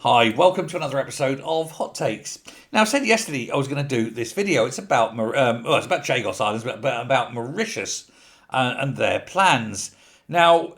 Hi, welcome to another episode of Hot Takes. Now, I said yesterday I was going to do this video. It's about it's about Chagos Islands, but about Mauritius and their plans. Now,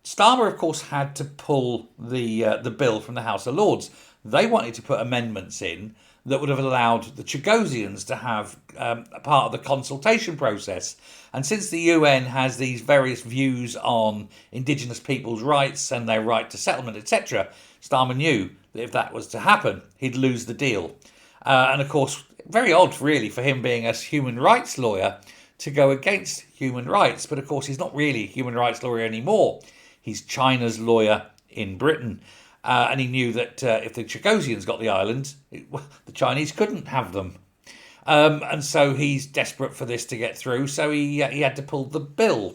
Starmer, of course, had to pull the bill from the House of Lords. They wanted to put amendments in that would have allowed the Chagosians to have a part of the consultation process. And since the UN has these various views on indigenous people's rights and their right to settlement, etc., Starmer knew that if that was to happen, he'd lose the deal. And of course, very odd, really, for him being a human rights lawyer to go against human rights. But of course, he's not really a human rights lawyer anymore. He's China's lawyer in Britain. And he knew that if the Chagosians got the islands, the Chinese couldn't have them. And so he's desperate for this to get through. So he had to pull the bill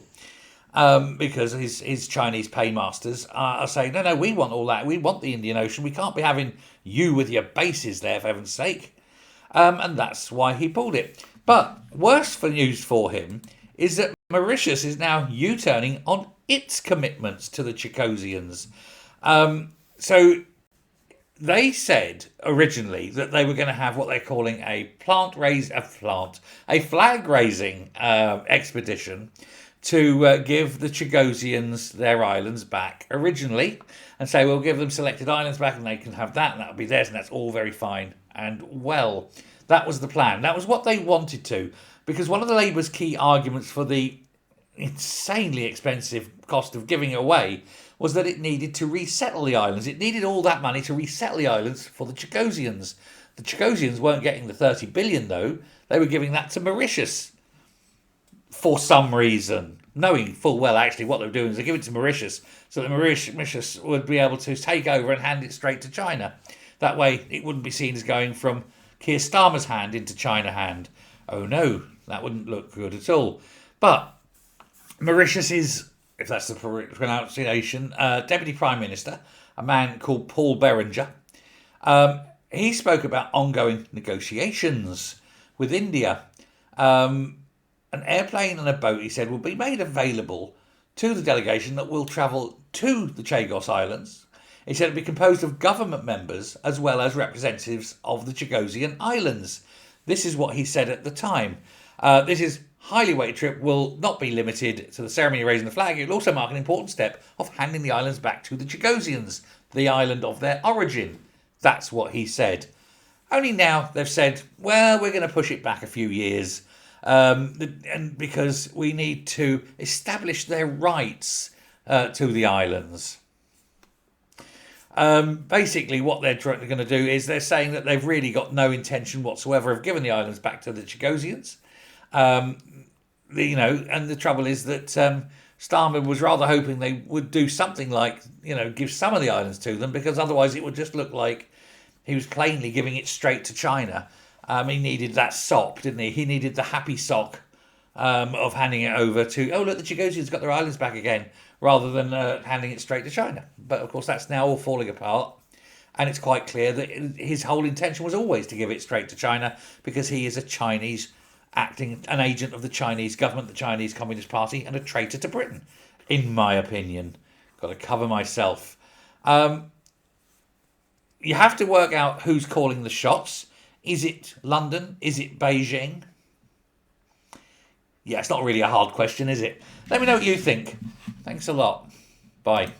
because his Chinese paymasters are saying, no, we want all that. We want the Indian Ocean. We can't be having you with your bases there, for heaven's sake. And that's why he pulled it. But worse for news for him is that Mauritius is now U-turning on its commitments to the Chagosians. So they said originally that they were going to have what they're calling a flag raising expedition to give the Chagosians their islands back originally, and say we'll give them selected islands back and they can have that and that'll be theirs, and that's all very fine and well. That was the plan. That was what they wanted to, because one of the Labour's key arguments for the insanely expensive cost of giving it away was that it needed to resettle the islands. It needed all that money to resettle the islands for the Chagosians. The Chagosians weren't getting the 30 billion though. They were giving that to Mauritius for some reason, knowing full well actually what they were doing is they give it to Mauritius so that Mauritius would be able to take over and hand it straight to China. That way it wouldn't be seen as going from Keir Starmer's hand into China hand. Oh no, that wouldn't look good at all. But Mauritius is, if that's the pronunciation, Deputy Prime Minister, a man called Paul Berenger. He spoke about ongoing negotiations with India. An airplane and a boat, he said, will be made available to the delegation that will travel to the Chagos Islands. He said it will be composed of government members as well as representatives of the Chagosian Islands. This is what he said at the time. This highly weighted trip will not be limited to the ceremony of raising the flag. It will also mark an important step of handing the islands back to the Chagosians, the island of their origin. That's what he said. Only now they've said, well, we're going to push it back a few years, and because we need to establish their rights to the islands. Basically, what they're going to do is they're saying that they've really got no intention whatsoever of giving the islands back to the Chagosians. And the trouble is that Starmer was rather hoping they would do something like, give some of the islands to them, because otherwise it would just look like he was plainly giving it straight to China. He needed that sop, didn't he? He needed the happy sock of handing it over to, oh, look, the Chagosians got their islands back again, rather than handing it straight to China. But, of course, that's now all falling apart. And it's quite clear that his whole intention was always to give it straight to China, because he is a Chinese acting an agent of the Chinese government, the Chinese Communist Party, and a traitor to Britain, in my opinion. Got to cover myself. You have to work out who's calling the shots. Is it London? Is it Beijing? Yeah, it's not really a hard question, is it? Let me know what you think. Thanks a lot. Bye.